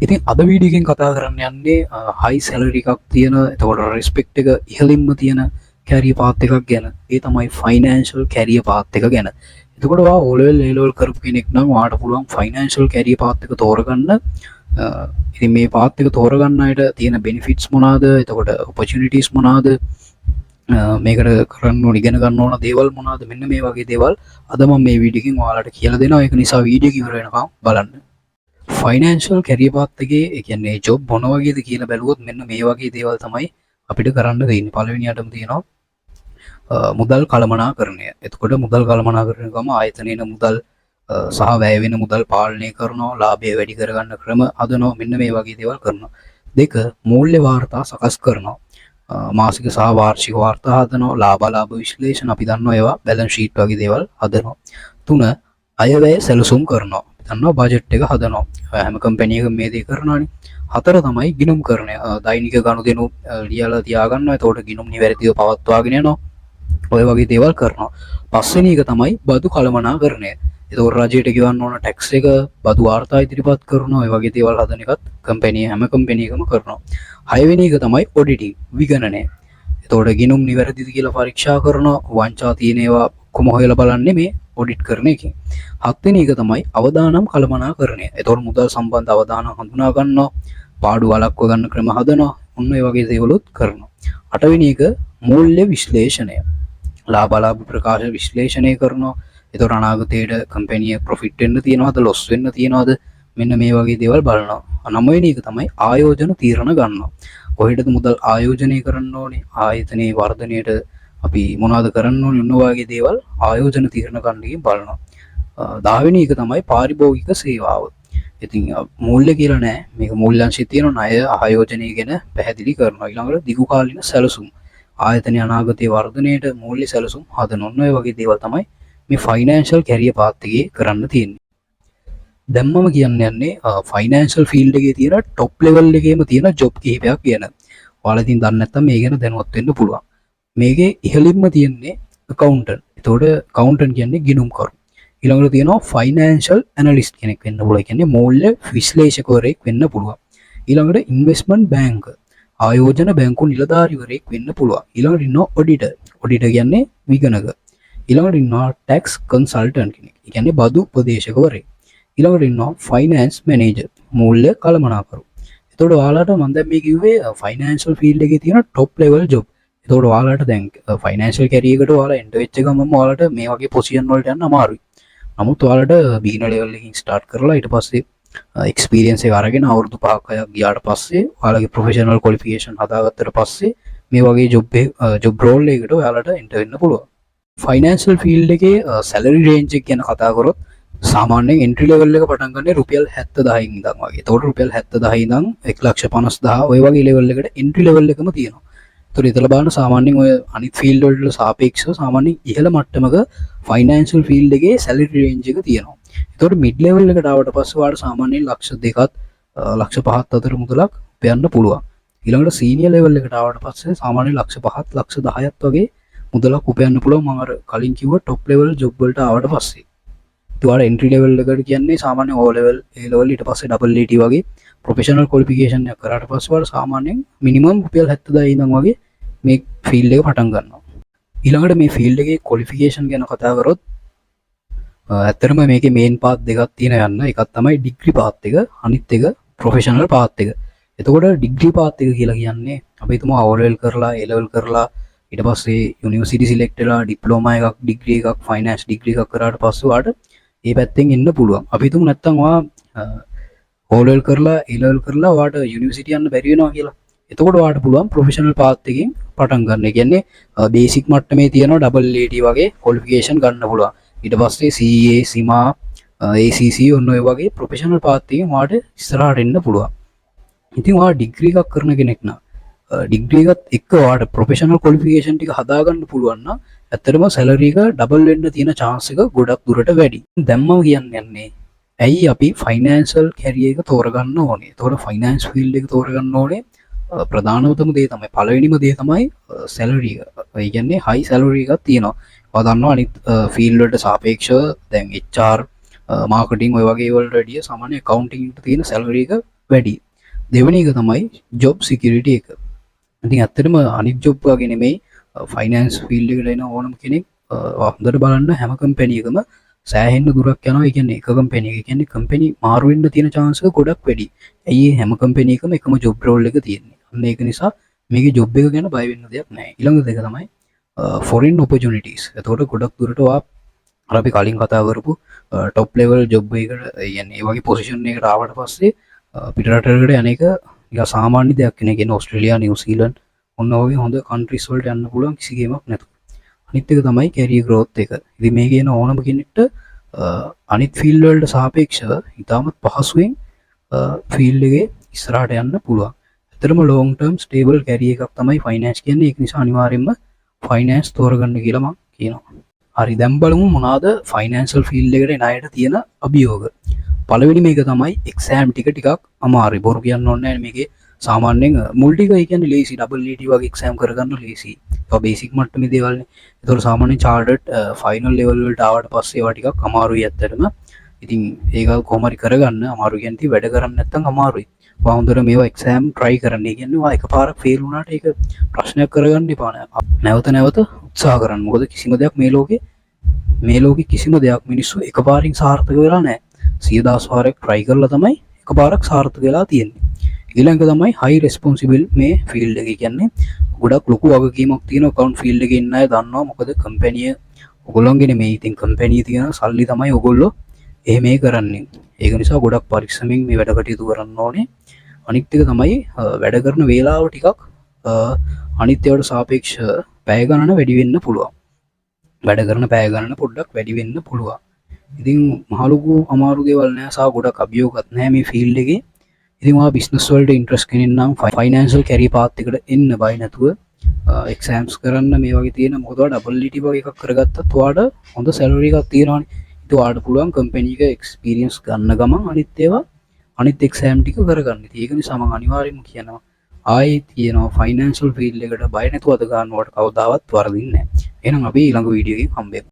ඉතින් අද වීඩියෝ එකෙන් කතා කරන්න යන්නේ හයි සැලරි එකක් තියෙන, එතකොට රිස්පෙක්ට් එක ඉහළින්ම තියෙන කැරියර් පාත් එකක් ගැන. ඒ තමයි ෆයිනෑන්ෂල් කැරියර් පාත් එක ගැන. එතකොට ඔයා O level A level කරපු කෙනෙක් නම් ඔයාට පුළුවන් ෆයිනෑන්ෂල් කැරියර් පාත් එක තෝරගන්න. ඉතින් මේ පාත් එක තෝරගන්න අයට තියෙන බෙනිෆිට්ස් මොනවාද, එතකොට ඔපචුනිටිස් මොනවාද, මේකට කරන්න ඕන ඉගෙන ගන්න ඕන දේවල් මොනවාද, මෙන්න මේ වගේ දේවල් අද මම මේ වීඩියෝ එකෙන් ඔයාලට කියලා දෙනවා. ඒක නිසා වීඩියෝ එක ඉවර වෙනකම් බලන්න. ෆයිනෑන්ෂල් කැරියර් පාත් එකේ ඒ කියන්නේ ජොබ් මොන වගේද කියලා බැලුවොත් මෙන්න මේ වගේ දේවල් තමයි අපිට කරන්න තියෙන්නේ. පළවෙනියටම තියෙනවා මුදල් කළමනාකරණය. එතකොට මුදල් කළමනාකරණය ගම ආයතනයේ මුදල් සහ වැය වෙන මුදල් පාලනය කරනවා, ලාභය වැඩි කරගන්න ක්‍රම හදනවා, මෙන්න මේ වගේ දේවල් කරනවා. දෙක, මූල්‍ය වාර්තා සකස් කරනවා. මාසික සහ වාර්ෂික වාර්තා හදනවා, ලාභ විශ්ලේෂණ අපි දන්නවා, ඒවා බැලන්ස් ෂීට් වගේ දේවල් හදනවා. තුන, අයවැය සැලසුම් කරනවා. දන්නවා බජට් එක හදනවා. හැම කම්පැනි එකම මේ දේ කරනවානේ. හතර තමයි ගිණුම් කරණය. දෛනික ගනුදෙනු ලියලා තියාගන්නවා. එතකොට ගිණුම් නිවැරදිව පවත්වාගෙන යනවා. ඔය වගේ දේවල් කරනවා. පස්වෙනි එක තමයි බදු කළමනාකරණය. එතකොට රජයට ගෙවන්න ඕන ටැක්ස් එක, බදු වාර්තා ඉදිරිපත් කරනවා. ඔය වගේ දේවල් හදන එකත් හැම කම්පැනි එකම කරනවා. හයවෙනි එක තමයි ඔඩිටිං, විගණනය. එතකොට ගිණුම් නිවැරදිද කියලා පරීක්ෂා කරනවා. වංචා තියෙන ඒවා කොහොම හොයලා බලන්නේ මේ ඔඩිට් කරන එකෙන්. හත්වෙනි එක තමයි අවදානම් කළමනාකරණය. එතකොට මුදල් සම්බන්ධ අවදානම් හඳුනා ගන්නවා, පාඩු වළක්ව ගන්න ක්‍රම හදනවා, ඔන්න ඒ වගේ දේවලුත් කරනවා. අටවෙනි එක මූල්‍ය විශ්ලේෂණය. ලාභ ප්‍රකාශ විශ්ලේෂණය කරනවා. එතකොට අනාගතයට කම්පැනි එක ප්‍රොෆිට් වෙන්න තියනවද, ලොස් වෙන්න තියනවද, මෙන්න මේ වගේ දේවල් බලනවා. නවවෙනි එක තමයි ආයෝජන තීරණ ගන්නවා. කොහෙටද මුදල් ආයෝජනය කරන්න ඕනේ, ආයතනයේ වර්ධනයට අපි මොනවද කරන්න ඕනේ, ඔන්න වගේ දේවල් ආයෝජන තීරණ ගන්නකින් බලනවා. 10 වෙනි එක තමයි පාරිභෝගික සේවාව. ඉතින් මූල්‍ය කියලා නෑ, මේක මූල්‍යංශයේ තියෙන ණය ආයෝජනය ගැන පැහැදිලි කරනවා. ඊළඟට දිගු කාලින සැලසුම්, ආයතනයේ අනාගතයේ වර්ධනයට මූල්‍ය සැලසුම් හදන, ඔන්න ඔය වගේ දේවල් තමයි මේ ෆයිනෑන්ෂල් කැරියර් පාත් එකේ කරන්න තියෙන්නේ. දැන් මම කියන්න යන්නේ ෆයිනෑන්ෂල් ෆීල්ඩ් එකේ තියෙන টොප් ලෙවල් එකේම තියෙන ජොබ් කිහිපයක් ගැන. ඔයාලා ඉතින් දන්නේ නැත්නම් මේ ගැන දැනුවත් වෙන්න පුළුවන්. මේකේ ඉහළින්ම තියෙන්නේ accountant. එතකොට accountant කියන්නේ ගිණුම්කරු. ඊළඟට තියෙනවා ෆයිනෑන්ෂල් ඇනලිස්ට් කෙනෙක් වෙන්න පුළුවන්. කියන්නේ මූල්‍ය විශ්ලේෂකවරයෙක් වෙන්න පුළුවන්. ඊළඟට ඉන්වෙස්ට්මන්ට් බැංක, ආයෝජන බැංකු නිලධාරිවරයෙක් වෙන්න පුළුවන්. ඊළඟට ඉන්නවා ඔඩිටර්. ඔඩිටර් කියන්නේ විගණක. ඊළඟට ඉන්නවා ටැක්ස් කන්සල්ටන්ට් කෙනෙක්. ඒ කියන්නේ බදු උපදේශකවරයෙක්. ඊළඟට ඉන්නවා ෆයිනෑන්ස් මැනේජර්, මූල්‍ය කළමනාකරු. එතකොට ඔයාලට මම දැන් මේ කිව්වේ ෆයිනෑන්ෂල් ෆීල්ඩ් එකේ තියෙන টොප් ලෙවල් ජොබ්. එතකොට ඔයාලට දැන් ෆයිනෑන්ෂල් කැරියර් එකට ඔයාලා එන්ටර් වෙච්ච ගමන්ම ඔයාලට මේ වගේ පොසිෂන් වලට යන්න අමාරුයි. නමුත් ඔයාලට බිග්නර් ලෙවල් එකකින් ස්ටාර්ට් කරලා ඊට පස්සේ එක්ස්පීරියන්ස් එක අරගෙන අවුරුදු 5ක් 6ක් ගියාට පස්සේ ඔයාලගේ ප්‍රොෆෙෂනල් ක්වොලිෆිකේෂන් හදාගත්තට පස්සේ මේ වගේ ජොබ් රෝල් එකකට ඔයාලට එන්ටර් වෙන්න පුළුවන්. ෆයිනෑන්ෂල් ෆීල්ඩ් එකේ සැලරි රේන්ජ් එක ගැන කතා කරොත් සාමාන්‍යයෙන් එන්ට්‍රි ලෙවල් එක පටන් ගන්නේ රුපියල් 70000 ඉඳන් වගේ. එතකොට රුපියල් 70000 ඉඳන් 150000 ඔය වගේ ලෙවල් එකට එන්ට්‍රි ලෙවල් එකම තියෙනවා. ඒතකොට ඉතල බලන්න සාමාන්‍යයෙන් ඔය අනිත් ෆීල්ඩ් වලට සාපේක්ෂව සාමාන්‍යයෙන් ඉහළ මට්ටමක ෆයිනෑන්ෂල් ෆීල්ඩ් එකේ සැලරි රේන්ජ් එක තියෙනවා. ඒතකොට මිඩ් ලෙවල් එකට ආවට පස්සේ ඔයාලට සාමාන්‍යයෙන් ලක්ෂ 2ත් ලක්ෂ 5ත් අතර මුදලක් උපයන්න පුළුවන්. ඊළඟට සීනියර් ලෙවල් එකට ආවට පස්සේ සාමාන්‍යයෙන් ලක්ෂ 5ත් ලක්ෂ 10ත් වගේ මුදලක් උපයන්න පුළුවන්. මම අර කලින් කිව්ව টොප් ලෙවල් ජොබ් වලට ආවට පස්සේ. ඒවාට එන්ට්‍රි ලෙවල් එකට කියන්නේ සාමාන්‍ය O level A level ඊට පස්සේ double AT වගේ ප්‍රොෆෙෂනල් ක්වොලිෆිකේෂන් එකක් කරාට පස්සේ වල සාමාන්‍යයෙන් මිනිමම් රුපියල් 70000 ඉඳන් වගේ මේ ෆීල්ඩ් එක පටන් ගන්නවා. ඊළඟට මේ ෆීල්ඩ් එකේ ක්වොලිෆිකේෂන් ගැන කතා කරොත් ඇත්තටම මේකේ මේන් පාත් දෙකක් තියෙන යන්න. එකක් තමයි ඩිග්‍රී පාත් එක, අනිත් එක ප්‍රොෆෙෂනල් පාත් එක. එතකොට ඩිග්‍රී පාත් එක කියලා කියන්නේ අපි හිතමු O level කරලා A level කරලා ඊට පස්සේ යුනිවර්සිටි සිලෙක්ට් වෙලා ඩිප්ලෝමා එකක්, ඩිග්‍රී එකක්, ෆයිනෑන්ස් ඩිග්‍රී එකක් කරාට පස්සේ වාට ඒ පැත්තෙන් එන්න පුළුවන්. අපි හිතමු නැත්තම් ඔයා O level කරලා A level කරලා වාට යුනිවර්සිටි යන්න බැරි වෙනවා කියලා. එතකොට වාට පුළුවන් ප්‍රොෆෙෂනල් පාත් එකකින් පටන් ගන්න. ඒ කියන්නේ බේසික් මට්ටමේ තියෙනවා double AT වගේ ක්වොලිෆිකේෂන් ගන්න පුළුවන්. ඊට පස්සේ CA, CIMA, ACC ඔන්න ඔය වගේ ප්‍රොෆෙෂනල් පාත් එකකින් වාට ඉස්සරහට එන්න පුළුවන්. ඉතින් ඔයා ඩිග්‍රී එකක් කරන කෙනෙක් නම් ඩිග්‍රී එකත් එක්ක ඔයාට ප්‍රොෆෙෂනල් ක්වොලිෆිකේෂන් ටික හදාගන්න පුළුවන් නම් ඇත්තටම සැලරි එක ඩබල් වෙන්න තියෙන chance එක ගොඩක් දුරට වැඩි. දැන් මම කියන්නේ ඇයි අපි ෆයිනෑන්ෂල් කැරියර් එක තෝරගන්න ඕනේ? ඒතකොට ෆයිනෑන්ස් ෆීල්ඩ් එක තෝරගන්න ඕනේ ප්‍රධානතම දේ තමයි පළවෙනිම දේ තමයි සැලරි එක. ඒ කියන්නේ හයි සැලරි එකක් තියෙනවා. ඔයා දන්නවා අනිත් ෆීල්ඩ් වලට සාපේක්ෂව දැන් HR මාකටිං ඔය වගේ වලට වැඩිය සාමාන්‍ය accounting එකට තියෙන සැලරි එක වැඩි. දෙවෙනි එක තමයි ජොබ් සිකියරිටි එක. ඉතින් ඇත්තටම අනිත් ජොබ් වගේ නෙමෙයි ෆයිනෑන්ස් ෆීල්ඩ් එකට එන ඕනම කෙනෙක් හොඳට බලන්න හැම කම්පැනි එකම සෑහෙන්න දුරක් යනවා. ඒ කියන්නේ එක කම්පැනි එක කියන්නේ කම්පැනි මාරු වෙන්න තියෙන chance එක ගොඩක් වැඩි. ඇයි හැම කම්පැනි එකම එකම ජොබ් රෝල් එක තියෙන්නේ. අන්න ඒක නිසා මේකේ ජොබ් එක ගැන බය වෙන්න දෙයක් නැහැ. ඊළඟ දෙක තමයි ෆොරින් ඔපචුනිටිස්. එතකොට ගොඩක් දුරට අර අපි කලින් කතා කරපු টপ ලෙවල් ජොබ් එකකට කියන්නේ ඒ වගේ පොසිෂන් එකකට ආවට පස්සේ පිටරටකට යන එක නිකන් සාමාන්‍ය දෙයක් නෙවෙයි. කියන්නේ ඕස්ට්‍රේලියා, නිව්සීලන්ත ඔන්න වගේ හොඳ කන්ට්‍රීස් වලට යන්න පුළුවන් කිසි ගේමක් නැතුව. අනිත් එක තමයි කැරියර් growth එක. ඉතින් මේ කියන ඕනම කෙනෙක්ට අනිත් ෆීල්ඩ් වලට සාපේක්ෂව ඉතාමත් පහසුවෙන් ෆීල්ඩ් එකේ ඉස්සරහට යන්න පුළුවන්. ඇත්තටම long term stable career එකක් තමයි ෆයිනෑන්ස් කියන්නේ. ඒක නිසා අනිවාර්යයෙන්ම ෆයිනෑන්ස් තෝරගන්න කියලා මම කියනවා. හරි, දැන් බලමු මොනවාද ෆයිනෑන්ෂල් ෆීල්ඩ් එකට එන අයට තියෙන අභියෝග. පළවෙනි මේක තමයි එක්සෑම් ටික අමාරුයි. බොරු කියන්න ඕනේ නැහැ. මේකේ සාමාන්‍යයෙන් මුල් ටික ඒ කියන්නේ ලේසි, ඩබල් ET වගේ එක්සෑම් කරගන්න ලේසි. ඒක බේසික් මට්ටමේ දේවල්නේ. ඒතකොට සාමාන්‍යයෙන් චාර්ටර්ඩ් ෆයිනල් ලෙවල් වලට ආවට පස්සේ ඒවා ටිකක් අමාරුයි ඇත්තටම. ඉතින් ඒක කොහොම හරි කරගන්න අමාරු කියන්නේ වැඩ කරන්නේ නැත්නම් අමාරුයි. ඔයා හොඳට මේවා එක්සෑම් try කරන්න. ඒ කියන්නේ ඔයා එකපාරක් ෆේල් වුණාට ඒක ප්‍රශ්නයක් කරගන්න එපා නෑ. නැවත නැවත උත්සාහ කරන්න. මොකද කිසිම දෙයක් මේ ලෝකේ කිසිම දෙයක් මිනිස්සු එකපාරින් සාර්ථක වෙලා නැහැ. 100,000 වාරයක් try කරලා තමයි එකපාරක් සාර්ථක වෙලා තියෙන්නේ. ඊළඟ තමයි high responsible මේ ෆීල්ඩ් එක. කියන්නේ ගොඩක් ලොකු වගකීමක් තියෙන account ෆීල්ඩ් එකේ ඉන්න අය දන්නවා. මොකද කම්පැනි ඔයගොල්ලෝගේ නෙමෙයි. ඉතින් කම්පැනි තියෙන සල්ලි තමයි ඔයගොල්ලෝ එහෙම කරන්නේ. ඒක නිසා ගොඩක් පරිස්සමින් මේ වැඩ කටයුතු කරන්න ඕනේ. අනිත් එක තමයි වැඩ කරන වේලාව ටිකක් අනිත් ඒවාට සාපේක්ෂව පැය ගණන වැඩි වෙන්න පුළුවන්. වැඩ කරන පැය ගණන පොඩ්ඩක් වැඩි වෙන්න පුළුවන්. ඉතින් මහ ලොකු අමාරු දේවල් නෑ සහ ගොඩක් අභියෝගත් නෑ මේ ෆීල්ඩ් එකේ. ඉතින් ඔයා බිස්නස් වලට ඉන්ට්‍රස්ට් කෙනෙක් නම් ෆයිනෑන්ෂල් කැරියර් පාත් එකට එන්න බය නැතුව එක්සෑම්ස් කරන්න. මේ වගේ තියෙන මොකද ඔයා ඩබල් ET වගේ එකක් කරගත්තත් ඔයාට හොඳ සැලරි එකක් තියෙනවානේ. ඉතින් ඔයාට පුළුවන් කම්පැනි එක එක්ස්පීරියන්ස් ගන්න ගමන් අනිත් එක්සෑම් ටික කරගන්න. ඉතින් ඒක නිසා මම අනිවාර්යයෙන්ම කියනවා ආයේ තියෙනවා ෆයිනෑන්ෂල් ෆීල්ඩ් එකට බය නැතුව අද ගන්නවට කවදාවත් වරදින්නේ නැහැ. එහෙනම් අපි ඊළඟ වීඩියෝ එකකින් හම්බෙමු.